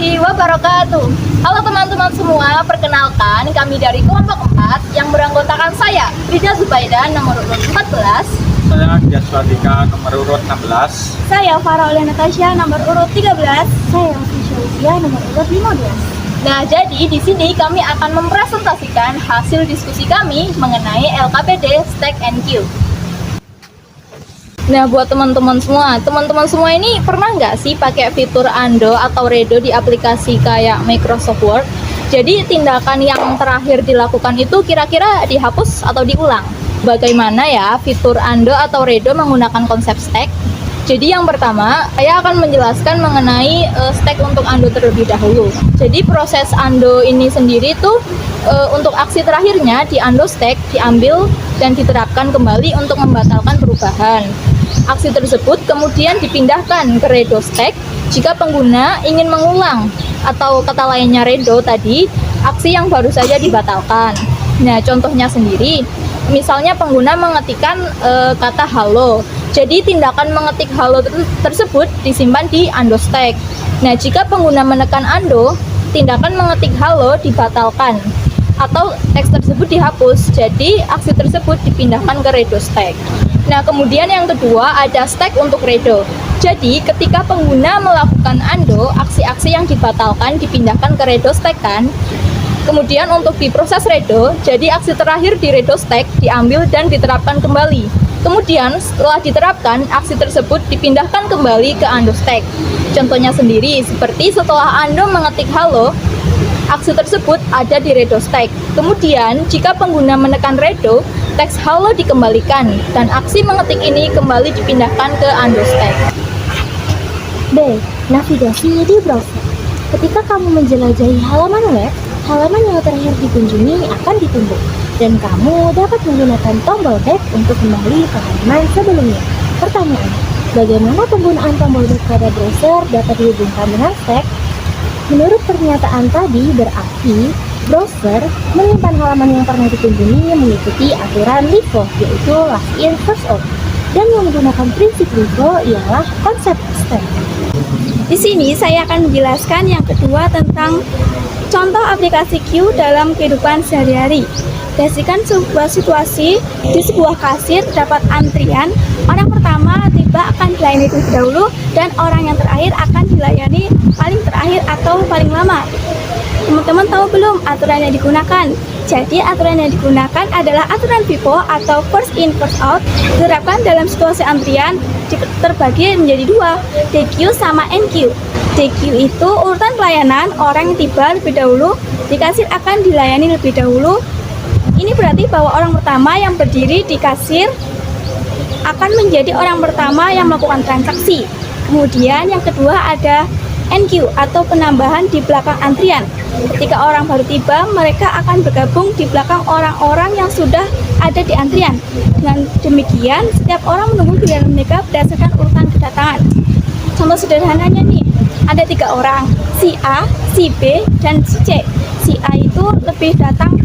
warahmatullahi wabarakatuh. Halo teman-teman semua, perkenalkan kami dari kelompok 4 yang beranggotakan saya, Rida Zubaida nomor urut 14. Saya Dias Wadika nomor urut 16. Saya Faraulia Natasha nomor urut 13. Saya Fisya nomor urut 15. Nah, jadi di sini kami akan mempresentasikan hasil diskusi kami mengenai LKPD Stack NQ. Nah, buat teman-teman semua ini pernah nggak sih pakai fitur Ando atau Redo di aplikasi kayak Microsoft Word? Jadi tindakan yang terakhir dilakukan itu kira-kira dihapus atau diulang? Bagaimana ya fitur Ando atau Redo menggunakan konsep stack? Jadi yang pertama, saya akan menjelaskan mengenai stack untuk Ando terlebih dahulu. Jadi proses Ando ini sendiri tuh untuk aksi terakhirnya di Ando stack diambil dan diterapkan kembali untuk membatalkan perubahan. Aksi tersebut kemudian dipindahkan ke Redo stack jika pengguna ingin mengulang atau kata lainnya Redo tadi, aksi yang baru saja dibatalkan. Nah, contohnya sendiri, misalnya pengguna mengetikkan kata halo. Jadi tindakan mengetik halo tersebut disimpan di Ando stack. Nah, jika pengguna menekan Ando, tindakan mengetik halo dibatalkan atau teks tersebut dihapus. Jadi aksi tersebut dipindahkan ke Redo stack. Nah, kemudian yang kedua ada stack untuk Redo. Jadi ketika pengguna melakukan Ando, aksi-aksi yang dibatalkan dipindahkan ke Redo stack kan. Kemudian untuk diproses Redo, jadi aksi terakhir di Redo stack diambil dan diterapkan kembali. Kemudian setelah diterapkan, aksi tersebut dipindahkan kembali ke Ando stack. Contohnya sendiri, seperti setelah Ando mengetik halo, aksi tersebut ada di Redo stack. Kemudian jika pengguna menekan Redo, teks halo dikembalikan dan aksi mengetik ini kembali dipindahkan ke Ando stack. B. Navigasi di browser. Ketika kamu menjelajahi halaman web, halaman yang terakhir dikunjungi akan ditumbuk dan kamu dapat menggunakan tombol back untuk kembali ke halaman sebelumnya. Pertanyaan, bagaimana penggunaan tombol back pada browser dapat dihubungkan dengan stack? Menurut pernyataan tadi berarti browser menyimpan halaman yang pernah dikunjungi mengikuti aturan LIFO, yaitu last in first out, dan yang menggunakan prinsip LIFO ialah konsep stack. Di sini saya akan menjelaskan yang kedua tentang contoh aplikasi Q dalam kehidupan sehari-hari. Berdasarkan sebuah situasi, di sebuah kasir terdapat antrian, orang pertama tiba akan dilayani terlebih dahulu dan orang yang terakhir akan dilayani paling terakhir atau paling lama. Teman-teman tahu belum aturan yang digunakan? Jadi aturan yang digunakan adalah aturan FIFO atau first in first out, diterapkan dalam situasi antrian terbagi menjadi dua, DQ sama NQ. DQ itu urutan pelayanan, orang yang tiba lebih dahulu di kasir akan dilayani lebih dahulu. Ini berarti bahwa orang pertama yang berdiri di kasir akan menjadi orang pertama yang melakukan transaksi. Kemudian yang kedua ada NQ atau penambahan di belakang antrian. Ketika orang baru tiba, mereka akan bergabung di belakang orang-orang yang sudah ada di antrian. Dengan demikian, setiap orang menunggu giliran mereka berdasarkan urutan kedatangan. Contoh sederhananya nih, ada 3 orang, si A, si B, dan si C. Si A itu lebih datang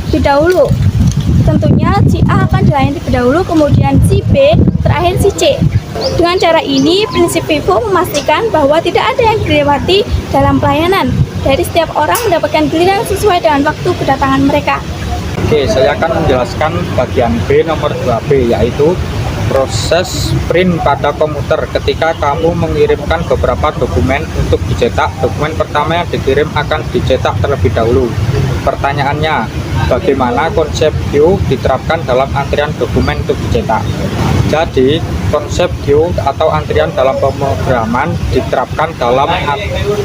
lebih dahulu. Tentunya si A akan dilayani terlebih dahulu, kemudian si B, terakhir si C. Dengan cara ini, prinsip FIFO memastikan bahwa tidak ada yang dilewati dalam pelayanan. Dari setiap orang mendapatkan giliran sesuai dengan waktu kedatangan mereka. Oke, saya akan menjelaskan bagian B nomor 2B, yaitu proses print pada komputer. Ketika kamu mengirimkan beberapa dokumen untuk dicetak, dokumen pertama yang dikirim akan dicetak terlebih dahulu. Pertanyaannya, bagaimana konsep Q diterapkan dalam antrian dokumen untuk dicetak? Jadi, konsep queue atau antrian dalam pemrograman diterapkan dalam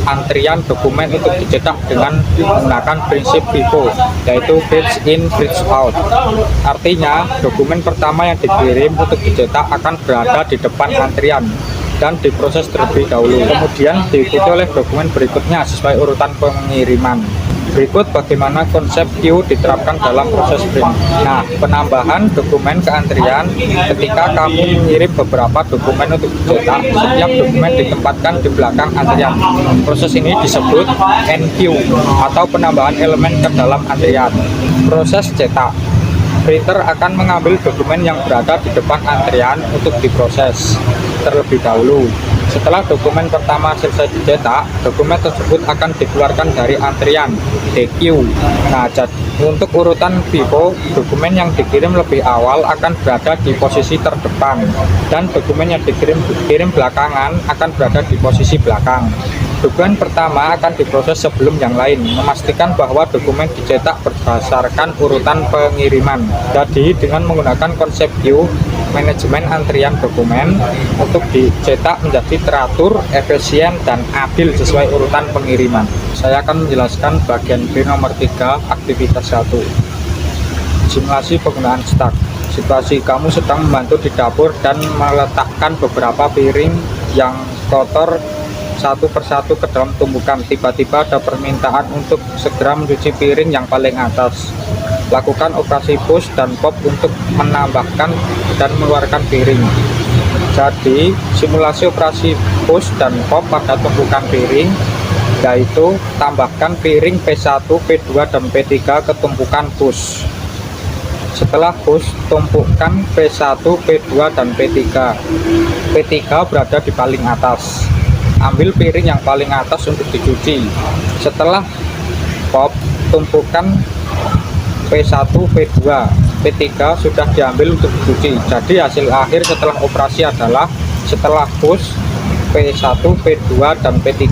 antrian dokumen untuk dicetak dengan menggunakan prinsip FIFO, yaitu bridge in, bridge out. Artinya, dokumen pertama yang dikirim untuk dicetak akan berada di depan antrian dan diproses terlebih dahulu. Kemudian diikuti oleh dokumen berikutnya sesuai urutan pengiriman. Berikut bagaimana konsep Q diterapkan dalam proses print. Nah, penambahan dokumen ke antrian ketika kamu mengirim beberapa dokumen untuk dicetak, setiap dokumen ditempatkan di belakang antrian. Proses ini disebut NQ atau penambahan elemen ke dalam antrian. Proses cetak. Printer akan mengambil dokumen yang berada di depan antrian untuk diproses terlebih dahulu. Setelah dokumen pertama selesai dicetak, dokumen tersebut akan dikeluarkan dari antrian DQ. Nah, untuk urutan FIFO, dokumen yang dikirim lebih awal akan berada di posisi terdepan, dan dokumen yang dikirim belakangan akan berada di posisi belakang. Dokumen pertama akan diproses sebelum yang lain, memastikan bahwa dokumen dicetak berdasarkan urutan pengiriman. Jadi dengan menggunakan konsep queue, manajemen antrian dokumen untuk dicetak menjadi teratur, efisien, dan adil sesuai urutan pengiriman. Saya akan menjelaskan bagian B nomor 3, aktivitas 1. Simulasi penggunaan stak. Situasi kamu sedang membantu di dapur dan meletakkan beberapa piring yang kotor satu persatu ke dalam tumpukan. Tiba-tiba ada permintaan untuk segera mencuci piring yang paling atas. Lakukan operasi push dan pop untuk menambahkan dan mengeluarkan piring. Jadi simulasi operasi push dan pop pada tumpukan piring, yaitu tambahkan piring P1, P2, dan P3 ke tumpukan push. Setelah push, tumpukan P1, P2, dan P3. P3 berada di paling atas. Ambil piring yang paling atas untuk dicuci. Setelah pop, tumpukan P1, P2, P3 sudah diambil untuk dicuci. Jadi hasil akhir setelah operasi adalah setelah push P1, P2, dan P3.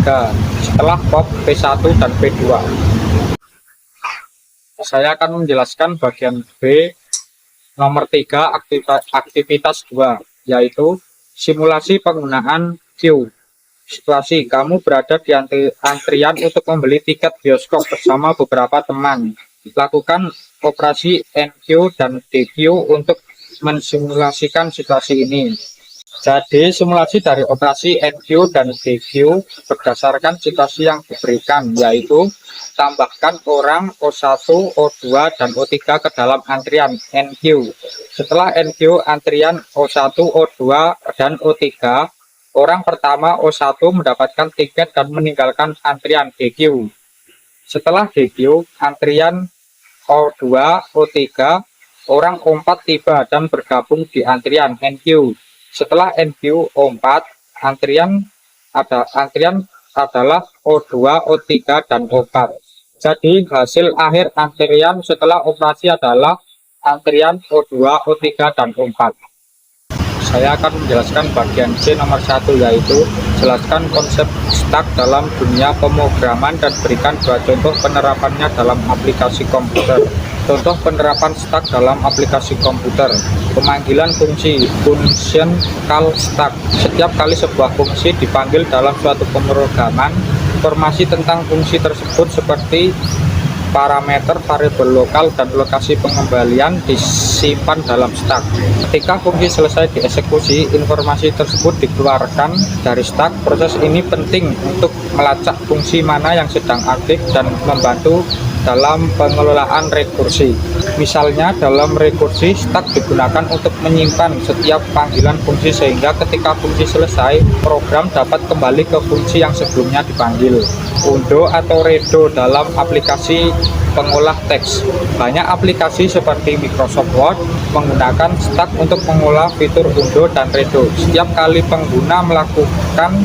Setelah pop P1 dan P2. Saya akan menjelaskan bagian B nomor 3, aktivitas 2, yaitu simulasi penggunaan queue. Situasi kamu berada di antrian untuk membeli tiket bioskop bersama beberapa teman. Lakukan operasi NQ dan DQ untuk mensimulasikan situasi ini. Jadi simulasi dari operasi NQ dan DQ berdasarkan situasi yang diberikan, yaitu tambahkan orang O1, O2, dan O3 ke dalam antrian NQ. Setelah NQ antrian O1, O2, dan O3, orang pertama O1 mendapatkan tiket dan meninggalkan antrian DQ. Setelah DQ, antrian O2, O3, orang O4 tiba dan bergabung di antrian NQ. Setelah NQ O4, antrian adalah O2, O3, dan O4. Jadi hasil akhir antrian setelah operasi adalah antrian O2, O3, dan O4. Saya akan menjelaskan bagian C nomor 1, yaitu jelaskan konsep stak dalam dunia pemrograman dan berikan 2 contoh penerapannya dalam aplikasi komputer. Contoh penerapan stak dalam aplikasi komputer. Pemanggilan fungsi, function call stak. Setiap kali sebuah fungsi dipanggil dalam suatu pemrograman, informasi tentang fungsi tersebut seperti parameter, variabel lokal, dan lokasi pengembalian disimpan dalam stak. Ketika fungsi selesai dieksekusi, informasi tersebut dikeluarkan dari stak. Proses ini penting untuk melacak fungsi mana yang sedang aktif dan membantu dalam pengelolaan rekursi. Misalnya dalam rekursi, stak digunakan untuk menyimpan setiap panggilan fungsi sehingga ketika fungsi selesai, program dapat kembali ke fungsi yang sebelumnya dipanggil. Undo atau redo dalam aplikasi pengolah teks. Banyak aplikasi seperti Microsoft Word menggunakan stak untuk mengolah fitur undo dan redo. Setiap kali pengguna melakukan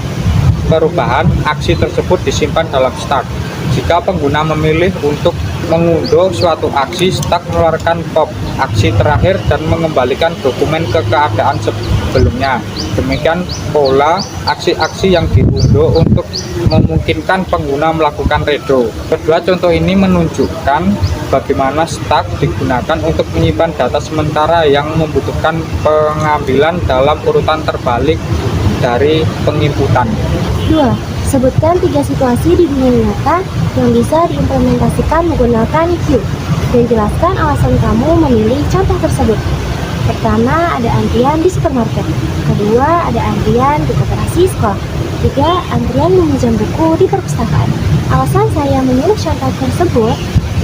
perubahan, aksi tersebut disimpan dalam stak. Jika pengguna memilih untuk mengunduh suatu aksi, stak mengeluarkan pop aksi terakhir dan mengembalikan dokumen ke keadaan sebelumnya. Demikian pola aksi-aksi yang diunduh untuk memungkinkan pengguna melakukan redo. Kedua contoh ini menunjukkan bagaimana stak digunakan untuk menyimpan data sementara yang membutuhkan pengambilan dalam urutan terbalik dari penginputan. 2. Sebutkan 3 situasi di dunia nyata yang bisa diimplementasikan menggunakan queue dan jelaskan alasan kamu memilih contoh tersebut. Pertama, ada antrian di supermarket. Kedua, ada antrian di koperasi sekolah. Ketiga, antrian meminjam buku di perpustakaan. Alasan saya memilih contoh tersebut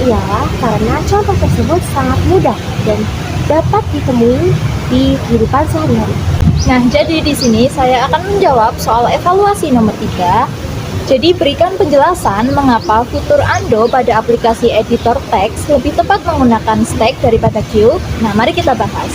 ialah karena contoh tersebut sangat mudah dan dapat ditemui di kehidupan sehari-hari. Nah, jadi di sini saya akan menjawab soal evaluasi nomor 3. Jadi berikan penjelasan mengapa fitur Ando pada aplikasi editor teks lebih tepat menggunakan stack daripada queue. Nah, mari kita bahas.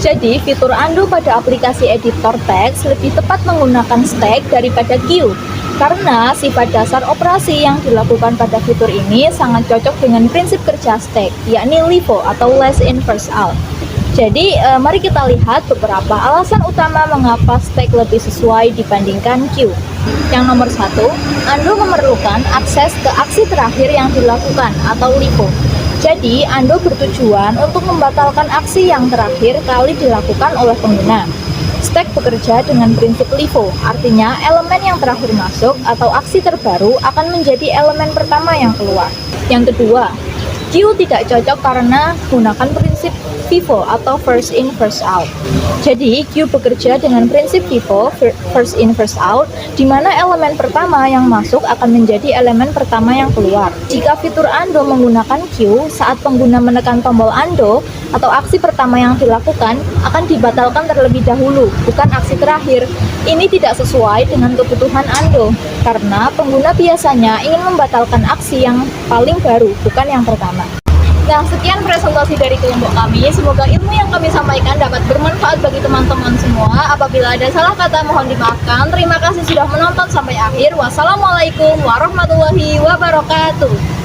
Jadi, fitur undo pada aplikasi editor teks lebih tepat menggunakan stack daripada queue. Karena sifat dasar operasi yang dilakukan pada fitur ini sangat cocok dengan prinsip kerja stack, yakni LIFO atau last in first out. Jadi, mari kita lihat beberapa alasan utama mengapa stack lebih sesuai dibandingkan queue. Yang nomor 1, undo memerlukan akses ke aksi terakhir yang dilakukan atau LIFO. Jadi, undo bertujuan untuk membatalkan aksi yang terakhir kali dilakukan oleh pengguna. Stack bekerja dengan prinsip LIFO, artinya elemen yang terakhir masuk atau aksi terbaru akan menjadi elemen pertama yang keluar. Yang kedua, queue tidak cocok karena menggunakan prinsip FIFO atau first in first out. Jadi, queue bekerja dengan prinsip FIFO, first in first out, di mana elemen pertama yang masuk akan menjadi elemen pertama yang keluar. Jika fitur undo menggunakan queue, saat pengguna menekan tombol undo atau aksi pertama yang dilakukan akan dibatalkan terlebih dahulu, bukan aksi terakhir. Ini tidak sesuai dengan kebutuhan undo, karena pengguna biasanya ingin membatalkan aksi yang paling baru, bukan yang pertama. Nah, sekian presentasi dari kelompok kami. Semoga ilmu yang kami sampaikan dapat bermanfaat bagi teman-teman semua. Apabila ada salah kata, mohon dimaafkan. Terima kasih sudah menonton sampai akhir. Wassalamualaikum warahmatullahi wabarakatuh.